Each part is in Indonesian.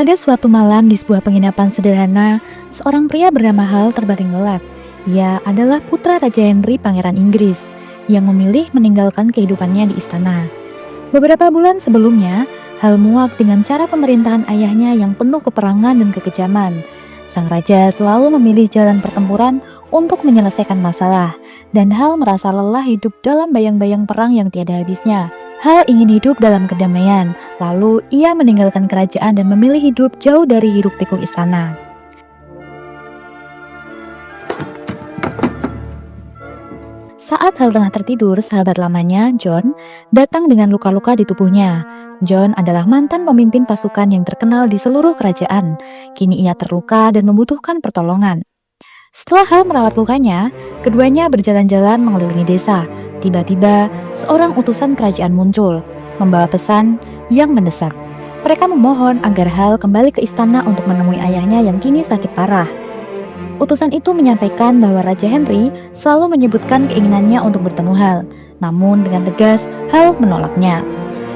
Pada suatu malam di sebuah penginapan sederhana, seorang pria bernama Hal terbaring lelap. Ia adalah putra Raja Henry Pangeran Inggris yang memilih meninggalkan kehidupannya di istana. Beberapa bulan sebelumnya, Hal muak dengan cara pemerintahan ayahnya yang penuh peperangan dan kekejaman. Sang raja selalu memilih jalan pertempuran untuk menyelesaikan masalah, dan Hal merasa lelah hidup dalam bayang-bayang perang yang tiada habisnya. Hal ingin hidup dalam kedamaian, lalu ia meninggalkan kerajaan dan memilih hidup jauh dari hiruk-pikuk istana. Saat Hal tengah tertidur, sahabat lamanya, John, datang dengan luka-luka di tubuhnya. John adalah mantan pemimpin pasukan yang terkenal di seluruh kerajaan. Kini ia terluka dan membutuhkan pertolongan. Setelah Hal merawat lukanya, keduanya berjalan-jalan mengelilingi desa. Tiba-tiba, seorang utusan kerajaan muncul, membawa pesan yang mendesak. Mereka memohon agar Hal kembali ke istana untuk menemui ayahnya yang kini sakit parah. Utusan itu menyampaikan bahwa Raja Henry selalu menyebutkan keinginannya untuk bertemu Hal, namun dengan tegas Hal menolaknya.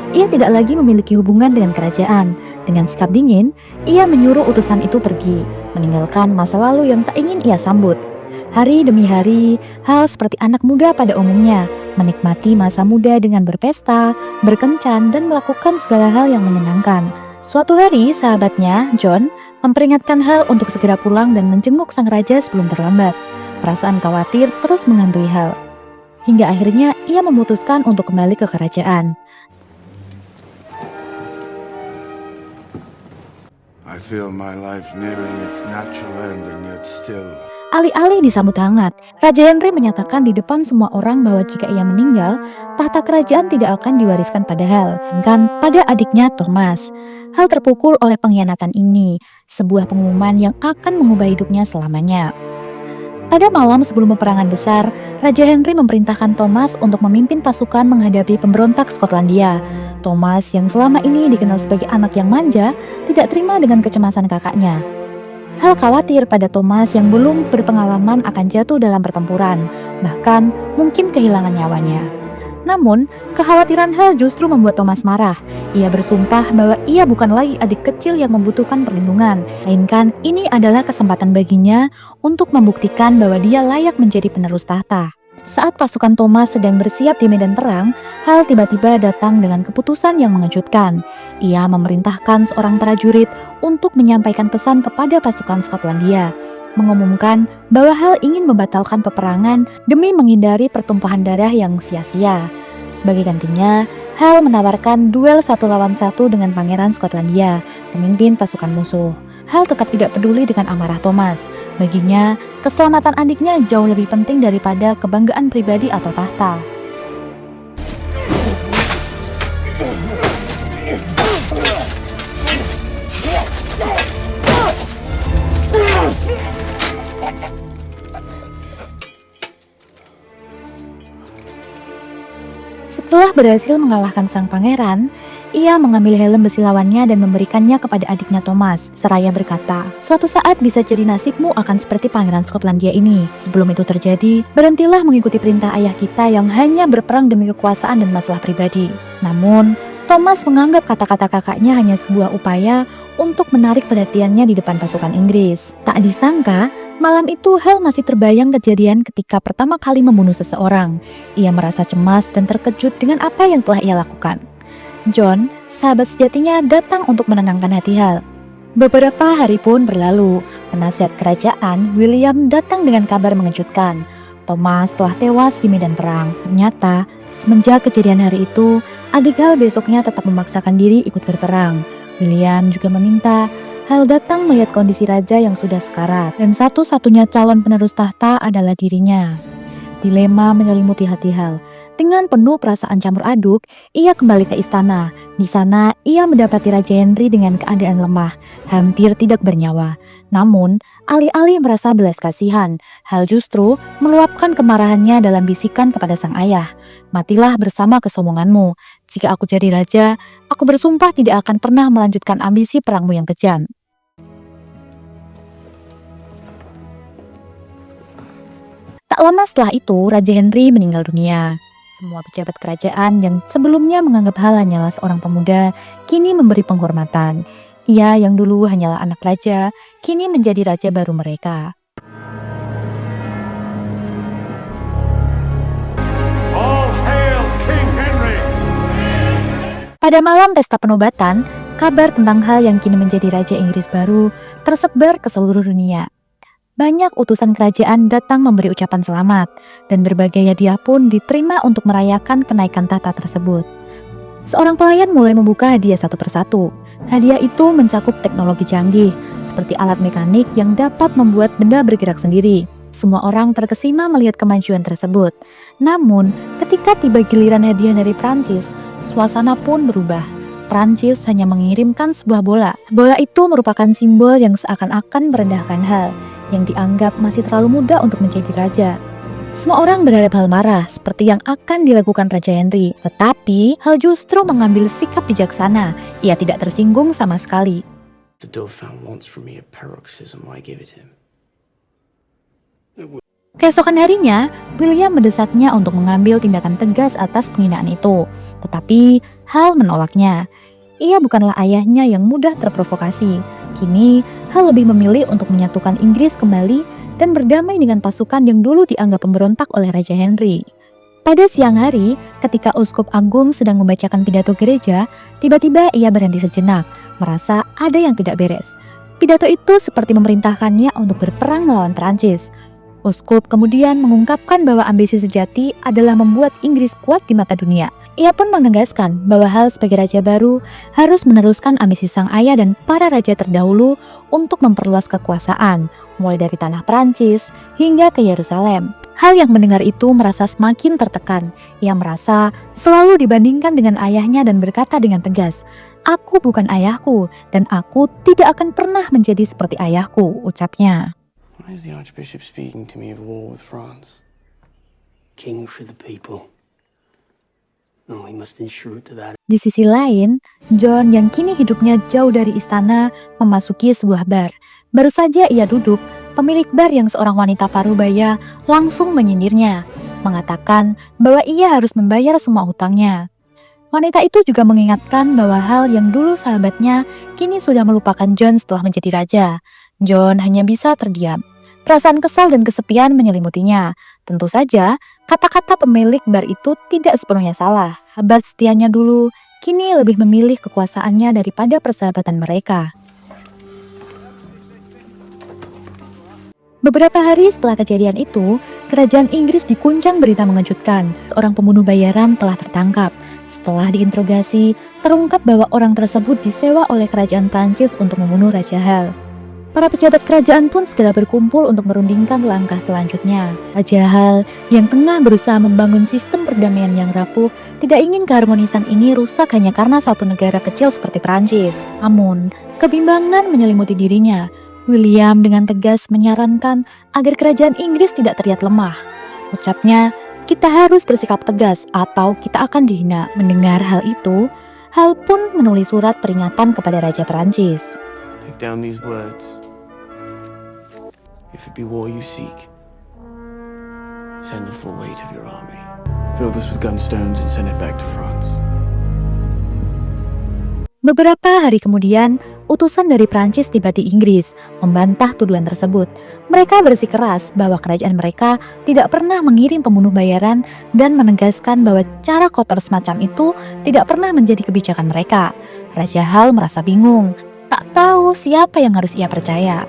Ia tidak lagi memiliki hubungan dengan kerajaan. Dengan sikap dingin, ia menyuruh utusan itu pergi, meninggalkan masa lalu yang tak ingin ia sambut. Hari demi hari, Hal seperti anak muda pada umumnya, menikmati masa muda dengan berpesta, berkencan, dan melakukan segala hal yang menyenangkan. Suatu hari, sahabatnya, John, memperingatkan Hal untuk segera pulang dan menjenguk sang raja sebelum terlambat. Perasaan khawatir terus menghantui Hal. Hingga akhirnya ia memutuskan untuk kembali ke kerajaan. I feel my life nearing its natural end and yet still. Alih-alih disambut hangat, Raja Henry menyatakan di depan semua orang bahwa jika ia meninggal, tahta kerajaan tidak akan diwariskan pada Hal, melainkan pada adiknya Thomas. Hal terpukul oleh pengkhianatan ini, sebuah pengumuman yang akan mengubah hidupnya selamanya. Pada malam sebelum peperangan besar, Raja Henry memerintahkan Thomas untuk memimpin pasukan menghadapi pemberontak Skotlandia. Thomas yang selama ini dikenal sebagai anak yang manja, tidak terima dengan kecemasan kakaknya. Hal khawatir pada Thomas yang belum berpengalaman akan jatuh dalam pertempuran, bahkan mungkin kehilangan nyawanya. Namun, kekhawatiran Hal justru membuat Thomas marah. Ia bersumpah bahwa ia bukan lagi adik kecil yang membutuhkan perlindungan, melainkan ini adalah kesempatan baginya untuk membuktikan bahwa dia layak menjadi penerus tahta. Saat pasukan Thomas sedang bersiap di medan perang, Hal tiba-tiba datang dengan keputusan yang mengejutkan. Ia memerintahkan seorang prajurit untuk menyampaikan pesan kepada pasukan Skotlandia, mengumumkan bahwa Hal ingin membatalkan peperangan demi menghindari pertumpahan darah yang sia-sia. Sebagai gantinya, Hal menawarkan duel 1 lawan 1 dengan Pangeran Skotlandia, pemimpin pasukan musuh. Hal tetap tidak peduli dengan amarah Thomas. Baginya, keselamatan adiknya jauh lebih penting daripada kebanggaan pribadi atau tahta. Setelah berhasil mengalahkan sang pangeran, ia mengambil helm besi lawannya dan memberikannya kepada adiknya Thomas, seraya berkata, "Suatu saat bisa jadi nasibmu akan seperti Pangeran Skotlandia ini. Sebelum itu terjadi, berhentilah mengikuti perintah ayah kita yang hanya berperang demi kekuasaan dan masalah pribadi." Namun, Thomas menganggap kata-kata kakaknya hanya sebuah upaya untuk menarik perhatiannya di depan pasukan Inggris. Tak disangka, malam itu Hal masih terbayang kejadian ketika pertama kali membunuh seseorang. Ia merasa cemas dan terkejut dengan apa yang telah ia lakukan. John, sahabat sejatinya, datang untuk menenangkan hati Hal. Beberapa hari pun berlalu. Penasihat kerajaan, William, datang dengan kabar mengejutkan. Thomas telah tewas di medan perang. Ternyata, semenjak kejadian hari itu, adik Hal besoknya tetap memaksakan diri ikut berperang. William juga meminta Hal datang melihat kondisi raja yang sudah sekarat, dan satu-satunya calon penerus tahta adalah dirinya. Dilema menyelimuti hati Hal. Dengan penuh perasaan campur aduk, ia kembali ke istana. Di sana, ia mendapati Raja Henry dengan keadaan lemah, hampir tidak bernyawa. Namun, alih-alih merasa belas kasihan, Hal justru meluapkan kemarahannya dalam bisikan kepada sang ayah. "Matilah bersama kesombonganmu. Jika aku jadi raja, aku bersumpah tidak akan pernah melanjutkan ambisi perangmu yang kejam." Tak lama setelah itu, Raja Henry meninggal dunia. Semua pejabat kerajaan yang sebelumnya menganggap Hal hanyalah seorang pemuda, kini memberi penghormatan. Ia yang dulu hanyalah anak raja, kini menjadi raja baru mereka. All hail King Henry! Pada malam pesta penobatan, kabar tentang hal yang kini menjadi Raja Inggris baru tersebar ke seluruh dunia. Banyak utusan kerajaan datang memberi ucapan selamat, dan berbagai hadiah pun diterima untuk merayakan kenaikan tahta tersebut. Seorang pelayan mulai membuka hadiah satu persatu. Hadiah itu mencakup teknologi canggih, seperti alat mekanik yang dapat membuat benda bergerak sendiri. Semua orang terkesima melihat kemajuan tersebut. Namun, ketika tiba giliran hadiah dari Prancis, suasana pun berubah. Prancis hanya mengirimkan sebuah bola. Bola itu merupakan simbol yang seakan-akan merendahkan Hal, yang dianggap masih terlalu muda untuk menjadi raja. Semua orang berharap Hal marah, seperti yang akan dilakukan Raja Henry. Tetapi, Hal justru mengambil sikap bijaksana. Ia tidak tersinggung sama sekali. The Dauphin wants from me a paroxysm, I give it him. Keesokan harinya, William mendesaknya untuk mengambil tindakan tegas atas penghinaan itu. Tetapi, Hal menolaknya. Ia bukanlah ayahnya yang mudah terprovokasi. Kini, Hal lebih memilih untuk menyatukan Inggris kembali dan berdamai dengan pasukan yang dulu dianggap pemberontak oleh Raja Henry. Pada siang hari, ketika Uskup Agung sedang membacakan pidato gereja, tiba-tiba ia berhenti sejenak, merasa ada yang tidak beres. Pidato itu seperti memerintahkannya untuk berperang melawan Prancis. Uskup kemudian mengungkapkan bahwa ambisi sejati adalah membuat Inggris kuat di mata dunia. Ia pun menegaskan bahwa Hal sebagai raja baru harus meneruskan ambisi sang ayah dan para raja terdahulu untuk memperluas kekuasaan, mulai dari tanah Prancis hingga ke Yerusalem. Hal yang mendengar itu merasa semakin tertekan. Ia merasa selalu dibandingkan dengan ayahnya dan berkata dengan tegas, "Aku bukan ayahku dan aku tidak akan pernah menjadi seperti ayahku," ucapnya. Why is the Archbishop speaking to me of war with France? King for the people. No, he must ensure to that. Di sisi lain, John yang kini hidupnya jauh dari istana memasuki sebuah bar. Baru saja ia duduk, pemilik bar yang seorang wanita parubaya langsung menyindirnya, mengatakan bahwa ia harus membayar semua hutangnya. Wanita itu juga mengingatkan bahwa Hal yang dulu sahabatnya kini sudah melupakan John setelah menjadi raja. John hanya bisa terdiam. Perasaan kesal dan kesepian menyelimutinya. Tentu saja, kata-kata pemilik bar itu tidak sepenuhnya salah. Sahabat setianya dulu, kini lebih memilih kekuasaannya daripada persahabatan mereka. Beberapa hari setelah kejadian itu, kerajaan Inggris diguncang berita mengejutkan. Seorang pembunuh bayaran telah tertangkap. Setelah diinterogasi, terungkap bahwa orang tersebut disewa oleh kerajaan Prancis untuk membunuh Raja Hal. Para pejabat kerajaan pun segera berkumpul untuk merundingkan langkah selanjutnya. Raja Hal yang tengah berusaha membangun sistem perdamaian yang rapuh tidak ingin keharmonisan ini rusak hanya karena satu negara kecil seperti Prancis. Namun, kebimbangan menyelimuti dirinya. William dengan tegas menyarankan agar kerajaan Inggris tidak terlihat lemah. Ucapnya, "Kita harus bersikap tegas atau kita akan dihina." Mendengar hal itu, Hal pun menulis surat peringatan kepada Raja Prancis. Take down these words. If it be war you seek, send the full weight of your army. Fill this with gunstones and send it back to France. Beberapa hari kemudian, utusan dari Prancis tiba di Inggris, membantah tuduhan tersebut. Mereka bersikeras bahwa kerajaan mereka tidak pernah mengirim pembunuh bayaran dan menegaskan bahwa cara kotor semacam itu tidak pernah menjadi kebijakan mereka. Raja Hal merasa bingung, tak tahu siapa yang harus ia percaya.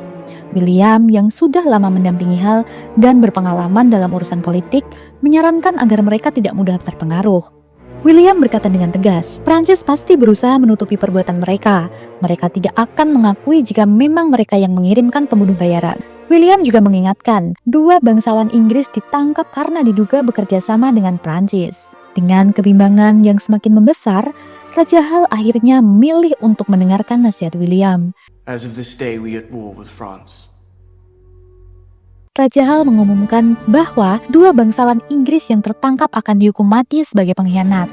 William yang sudah lama mendampingi Hal dan berpengalaman dalam urusan politik menyarankan agar mereka tidak mudah terpengaruh. William berkata dengan tegas, Prancis pasti berusaha menutupi perbuatan mereka. Mereka tidak akan mengakui jika memang mereka yang mengirimkan pembunuh bayaran. William juga mengingatkan, dua bangsawan Inggris ditangkap karena diduga bekerja sama dengan Prancis. Dengan kebimbangan yang semakin membesar, Raja Hal akhirnya memilih untuk mendengarkan nasihat William. As of this day, we at war with France. Raja Hal mengumumkan bahwa dua bangsawan Inggris yang tertangkap akan dihukum mati sebagai pengkhianat.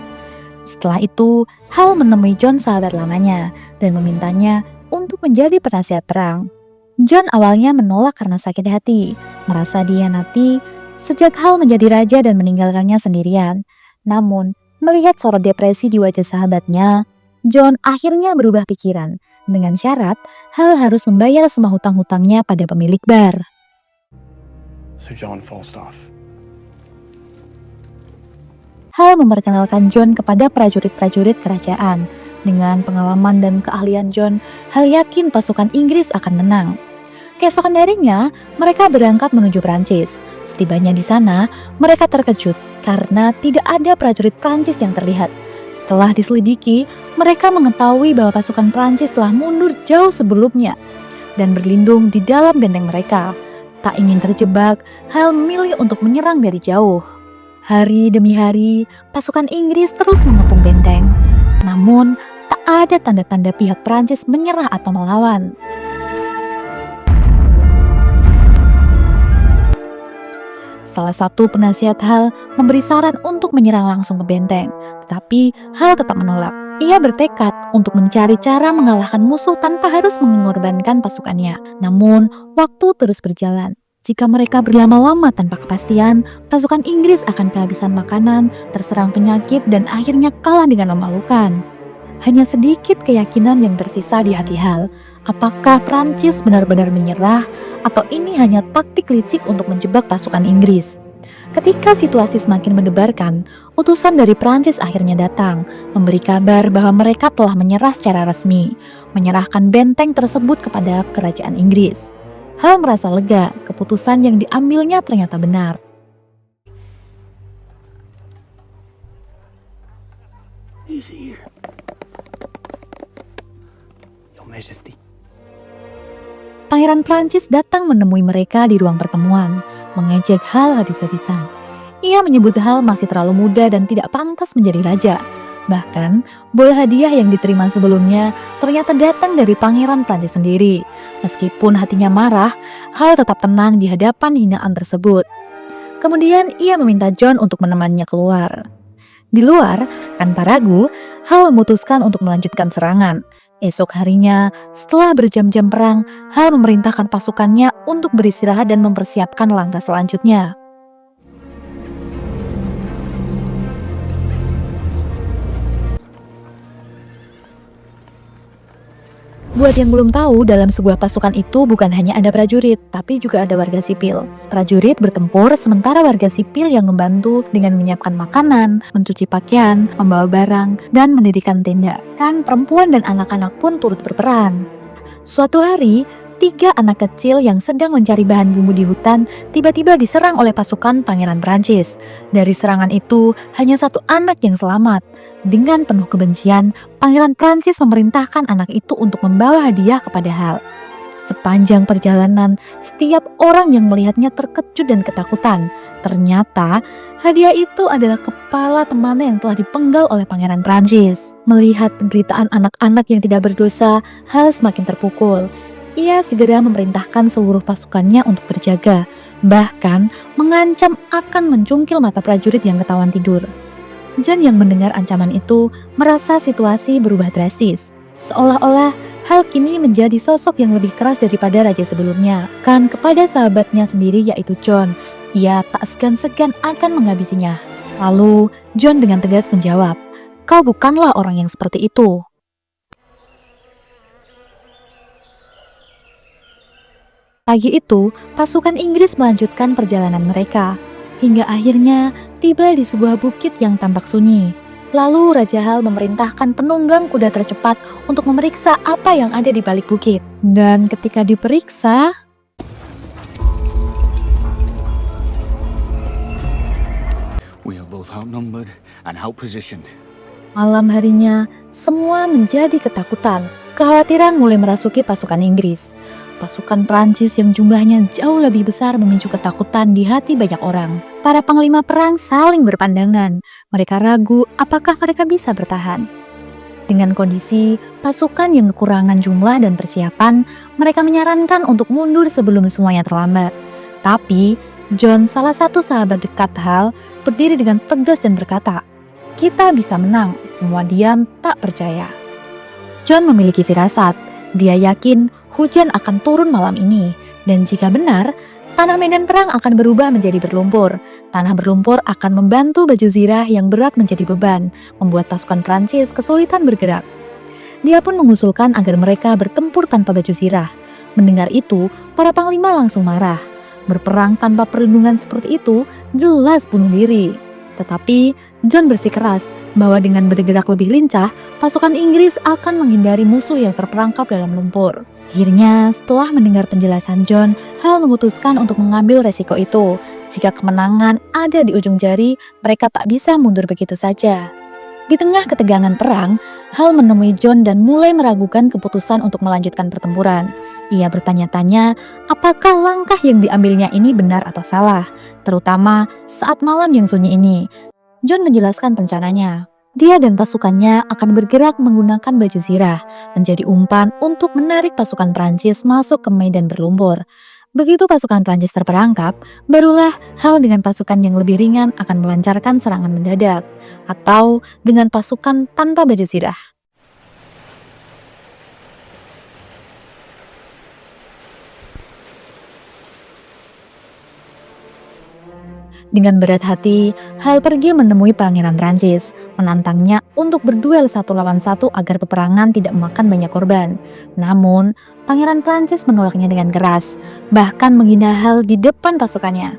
Setelah itu, Hal menemui John sahabat lamanya dan memintanya untuk menjadi penasihat perang. John awalnya menolak karena sakit hati, merasa dihianati sejak Hal menjadi raja dan meninggalkannya sendirian. Namun, melihat sorot depresi di wajah sahabatnya, John akhirnya berubah pikiran. dengan syarat Hal harus membayar semua hutang-hutangnya pada pemilik bar. So John Falstaff. Hal memperkenalkan John kepada prajurit-prajurit kerajaan. Dengan pengalaman dan keahlian John, Hal yakin pasukan Inggris akan menang. Keesokan harinya, mereka berangkat menuju Prancis. Setibanya di sana, mereka terkejut karena tidak ada prajurit Prancis yang terlihat. Setelah diselidiki, mereka mengetahui bahwa pasukan Prancis telah mundur jauh sebelumnya dan berlindung di dalam benteng mereka. Tak ingin terjebak, Hal memilih untuk menyerang dari jauh. Hari demi hari, pasukan Inggris terus mengepung benteng. Namun, tak ada tanda-tanda pihak Prancis menyerah atau melawan. Salah satu penasihat Hal memberi saran untuk menyerang langsung ke benteng, tetapi Hal tetap menolak. Ia bertekad untuk mencari cara mengalahkan musuh tanpa harus mengorbankan pasukannya. Namun, waktu terus berjalan. Jika mereka berlama-lama tanpa kepastian, pasukan Inggris akan kehabisan makanan, terserang penyakit, dan akhirnya kalah dengan memalukan. Hanya sedikit keyakinan yang tersisa di hati Hal. Apakah Prancis benar-benar menyerah, atau ini hanya taktik licik untuk menjebak pasukan Inggris? Ketika situasi semakin mendebarkan, utusan dari Prancis akhirnya datang, memberi kabar bahwa mereka telah menyerah secara resmi, menyerahkan benteng tersebut kepada kerajaan Inggris. Hal merasa lega, keputusan yang diambilnya ternyata benar. He's here. Your Majesty. Pangeran Prancis datang menemui mereka di ruang pertemuan, mengejek Hal habis-habisan. Ia menyebut Hal masih terlalu muda dan tidak pantas menjadi raja. Bahkan, bola hadiah yang diterima sebelumnya ternyata datang dari Pangeran Prancis sendiri. Meskipun hatinya marah, Hal tetap tenang di hadapan hinaan tersebut. Kemudian ia meminta John untuk menemaninya keluar. Di luar, tanpa ragu, Hal memutuskan untuk melanjutkan serangan. Esok harinya, setelah berjam-jam perang, Hal memerintahkan pasukannya untuk beristirahat dan mempersiapkan langkah selanjutnya. Buat yang belum tahu, dalam sebuah pasukan itu bukan hanya ada prajurit, tapi juga ada warga sipil. Prajurit bertempur, sementara warga sipil yang membantu dengan menyiapkan makanan, mencuci pakaian, membawa barang, dan mendirikan tenda. Kan perempuan dan anak-anak pun turut berperan. Suatu hari, 3 anak kecil yang sedang mencari bahan bumbu di hutan tiba-tiba diserang oleh pasukan Pangeran Prancis. Dari serangan itu, hanya 1 anak yang selamat. Dengan penuh kebencian, Pangeran Prancis memerintahkan anak itu untuk membawa hadiah kepada Hal. Sepanjang perjalanan, setiap orang yang melihatnya terkejut dan ketakutan. Ternyata, hadiah itu adalah kepala temannya yang telah dipenggal oleh Pangeran Prancis. Melihat penderitaan anak-anak yang tidak berdosa, Hal semakin terpukul. Ia segera memerintahkan seluruh pasukannya untuk berjaga, bahkan mengancam akan mencungkil mata prajurit yang ketahuan tidur. John yang mendengar ancaman itu merasa situasi berubah drastis. Seolah-olah Hal kini menjadi sosok yang lebih keras daripada raja sebelumnya. Kan kepada sahabatnya sendiri yaitu John, ia tak segan-segan akan menghabisinya. Lalu John dengan tegas menjawab, "Kau bukanlah orang yang seperti itu." Pagi itu, pasukan Inggris melanjutkan perjalanan mereka, hingga akhirnya tiba di sebuah bukit yang tampak sunyi. Lalu Raja Hal memerintahkan penunggang kuda tercepat untuk memeriksa apa yang ada di balik bukit. Dan ketika diperiksa, We are both outnumbered and outpositioned. malam harinya semua menjadi ketakutan. Kekhawatiran mulai merasuki pasukan Inggris. Pasukan Prancis yang jumlahnya jauh lebih besar memicu ketakutan di hati banyak orang. Para panglima perang saling berpandangan. Mereka ragu apakah mereka bisa bertahan. Dengan kondisi pasukan yang kekurangan jumlah dan persiapan, mereka menyarankan untuk mundur sebelum semuanya terlambat. Tapi, John, salah satu sahabat dekat Hal, berdiri dengan tegas dan berkata, "Kita bisa menang." Semua diam tak percaya. John memiliki firasat. Dia yakin hujan akan turun malam ini, dan jika benar, tanah medan perang akan berubah menjadi berlumpur. Tanah berlumpur akan membantu baju zirah yang berat menjadi beban, membuat pasukan Prancis kesulitan bergerak. Dia pun mengusulkan agar mereka bertempur tanpa baju zirah. Mendengar itu, para panglima langsung marah. Berperang tanpa perlindungan seperti itu jelas bunuh diri. Tetapi John bersikeras bahwa dengan bergerak lebih lincah, pasukan Inggris akan menghindari musuh yang terperangkap dalam lumpur. Akhirnya, setelah mendengar penjelasan John, Hal memutuskan untuk mengambil resiko itu. Jika kemenangan ada di ujung jari, mereka tak bisa mundur begitu saja. Di tengah ketegangan perang, Hal menemui John dan mulai meragukan keputusan untuk melanjutkan pertempuran. Ia bertanya-tanya apakah langkah yang diambilnya ini benar atau salah, terutama saat malam yang sunyi ini. John menjelaskan rencananya. Dia dan pasukannya akan bergerak menggunakan baju zirah, menjadi umpan untuk menarik pasukan Prancis masuk ke medan berlumpur. Begitu pasukan Prancis terperangkap, barulah Hal dengan pasukan yang lebih ringan akan melancarkan serangan mendadak, atau dengan pasukan tanpa baju zirah. Dengan berat hati, Hal pergi menemui Pangeran Prancis, menantangnya untuk berduel 1 lawan 1 agar peperangan tidak memakan banyak korban. Namun, Pangeran Prancis menolaknya dengan keras, bahkan menghina Hal di depan pasukannya.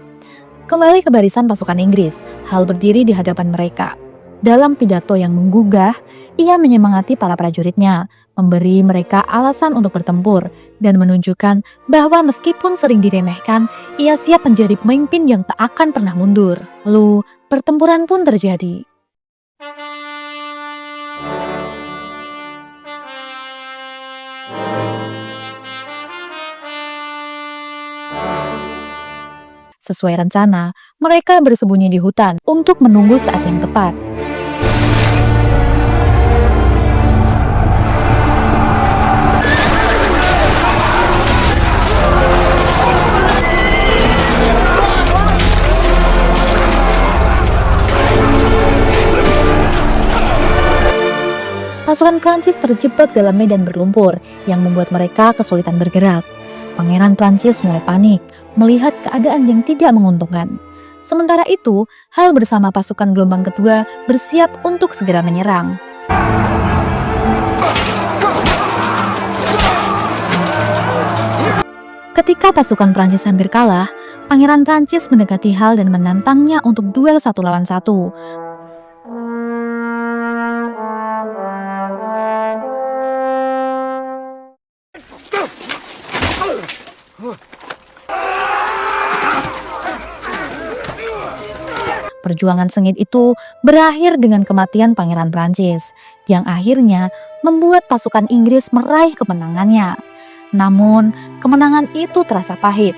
Kembali ke barisan pasukan Inggris, Hal berdiri di hadapan mereka. Dalam pidato yang menggugah, ia menyemangati para prajuritnya, memberi mereka alasan untuk bertempur, dan menunjukkan bahwa meskipun sering diremehkan, ia siap menjadi pemimpin yang tak akan pernah mundur. Lalu, pertempuran pun terjadi. Sesuai rencana, mereka bersembunyi di hutan untuk menunggu saat yang tepat. Pasukan Prancis terjebak dalam medan berlumpur yang membuat mereka kesulitan bergerak. Pangeran Prancis mulai panik melihat keadaan yang tidak menguntungkan. Sementara itu, Hal bersama pasukan gelombang kedua bersiap untuk segera menyerang. Ketika pasukan Prancis hampir kalah, Pangeran Prancis mendekati Hal dan menantangnya untuk duel 1 lawan 1. Perjuangan sengit itu berakhir dengan kematian Pangeran Prancis, yang akhirnya membuat pasukan Inggris meraih kemenangannya. Namun, kemenangan itu terasa pahit.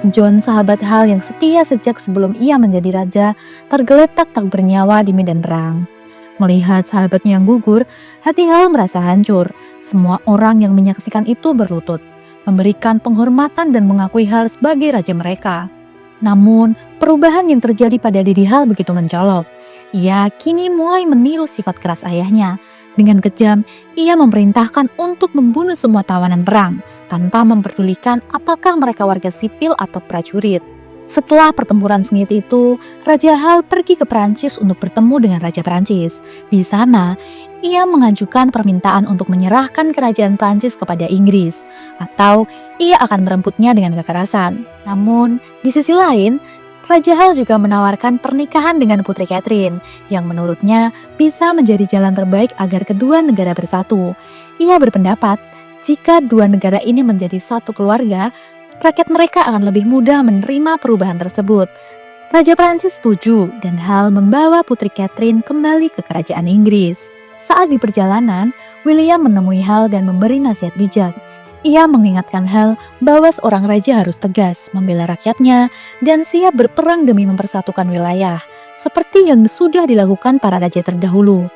John, sahabat Hal yang setia sejak sebelum ia menjadi raja, tergeletak tak bernyawa di medan perang. Melihat sahabatnya yang gugur, hati Hal merasa hancur. Semua orang yang menyaksikan itu berlutut, memberikan penghormatan dan mengakui Hal sebagai raja mereka. Namun, perubahan yang terjadi pada diri Hal begitu mencolok. Ia kini mulai meniru sifat keras ayahnya. Dengan kejam, ia memerintahkan untuk membunuh semua tawanan perang, tanpa memperdulikan apakah mereka warga sipil atau prajurit. Setelah pertempuran sengit itu, Raja Hal pergi ke Prancis untuk bertemu dengan Raja Prancis. Di sana, ia mengajukan permintaan untuk menyerahkan kerajaan Prancis kepada Inggris, atau ia akan merebutnya dengan kekerasan. Namun, di sisi lain, Raja Hal juga menawarkan pernikahan dengan Putri Catherine, yang menurutnya bisa menjadi jalan terbaik agar kedua negara bersatu. Ia berpendapat, jika dua negara ini menjadi satu keluarga, rakyat mereka akan lebih mudah menerima perubahan tersebut. Raja Prancis setuju dan Hal membawa Putri Catherine kembali ke kerajaan Inggris. Saat di perjalanan, William menemui Hal dan memberi nasihat bijak. Ia mengingatkan Hal bahwa seorang raja harus tegas, membela rakyatnya, dan siap berperang demi mempersatukan wilayah, seperti yang sudah dilakukan para raja terdahulu.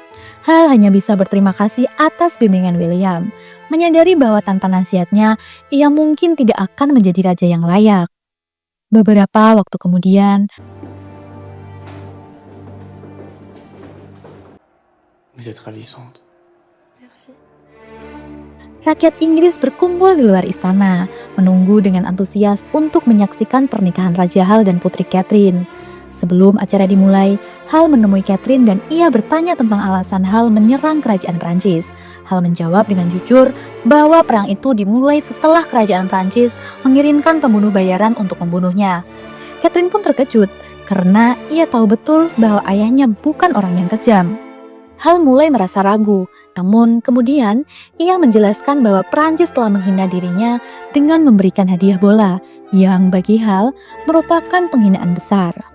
Hal hanya bisa berterima kasih atas bimbingan William, menyadari bahwa tanpa nasihatnya, ia mungkin tidak akan menjadi raja yang layak. Beberapa waktu kemudian, Vous êtes ravissante. Merci. rakyat Inggris berkumpul di luar istana, menunggu dengan antusias untuk menyaksikan pernikahan Raja Hal dan Putri Catherine. Sebelum acara dimulai, Hal menemui Catherine dan ia bertanya tentang alasan Hal menyerang kerajaan Prancis. Hal menjawab dengan jujur bahwa perang itu dimulai setelah kerajaan Prancis mengirimkan pembunuh bayaran untuk membunuhnya. Catherine pun terkejut karena ia tahu betul bahwa ayahnya bukan orang yang kejam. Hal mulai merasa ragu, namun kemudian ia menjelaskan bahwa Prancis telah menghina dirinya dengan memberikan hadiah bola, yang bagi Hal merupakan penghinaan besar.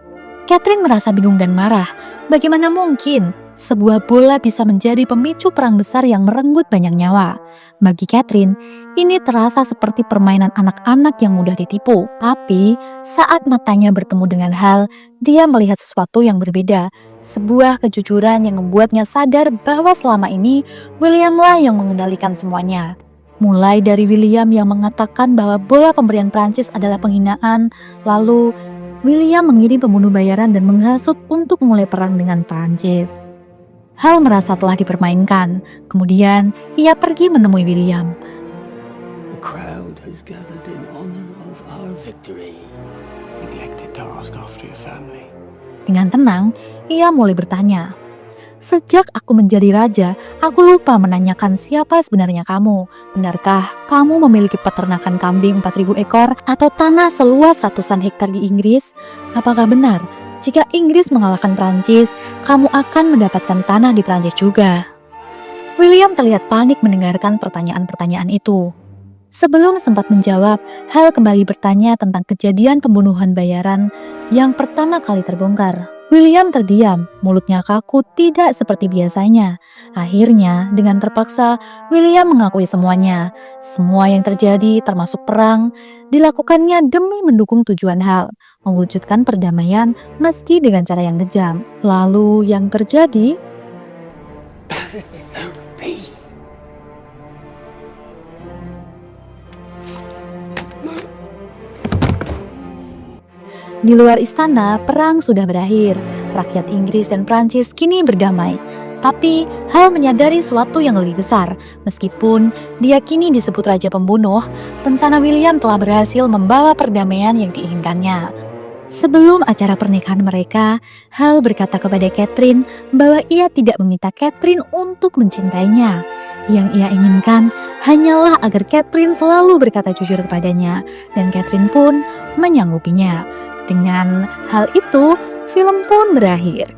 Catherine merasa bingung dan marah. Bagaimana mungkin sebuah bola bisa menjadi pemicu perang besar yang merenggut banyak nyawa? Bagi Catherine, ini terasa seperti permainan anak-anak yang mudah ditipu. Tapi saat matanya bertemu dengan Hal, dia melihat sesuatu yang berbeda. Sebuah kejujuran yang membuatnya sadar bahwa selama ini Williamlah yang mengendalikan semuanya. Mulai dari William yang mengatakan bahwa bola pemberian Prancis adalah penghinaan, lalu William mengirim pembunuh bayaran dan menghasut untuk mulai perang dengan Prancis. Hal merasa telah dipermainkan. Kemudian ia pergi menemui William. The crowd has gathered in honor of our victory. Neglected to ask after your family. Dengan tenang, ia mulai bertanya. Sejak aku menjadi raja, aku lupa menanyakan siapa sebenarnya kamu. Benarkah kamu memiliki peternakan kambing 4.000 ekor atau tanah seluas ratusan hektar di Inggris? Apakah benar, jika Inggris mengalahkan Prancis, kamu akan mendapatkan tanah di Prancis juga? William terlihat panik mendengarkan pertanyaan-pertanyaan itu. Sebelum sempat menjawab, Hal kembali bertanya tentang kejadian pembunuhan bayaran yang pertama kali terbongkar. William terdiam, mulutnya kaku tidak seperti biasanya. Akhirnya, dengan terpaksa, William mengakui semuanya. Semua yang terjadi, termasuk perang, dilakukannya demi mendukung tujuan Hal, mewujudkan perdamaian meski dengan cara yang kejam. Lalu yang terjadi, That is the sound of peace. di luar istana, perang sudah berakhir. Rakyat Inggris dan Prancis kini berdamai. Tapi Hal menyadari suatu yang lebih besar. Meskipun dia kini disebut Raja Pembunuh, rencana William telah berhasil membawa perdamaian yang diinginkannya. Sebelum acara pernikahan mereka, Hal berkata kepada Catherine bahwa ia tidak meminta Catherine untuk mencintainya. Yang ia inginkan hanyalah agar Catherine selalu berkata jujur kepadanya, dan Catherine pun menyanggupinya. Dengan hal itu, film pun berakhir.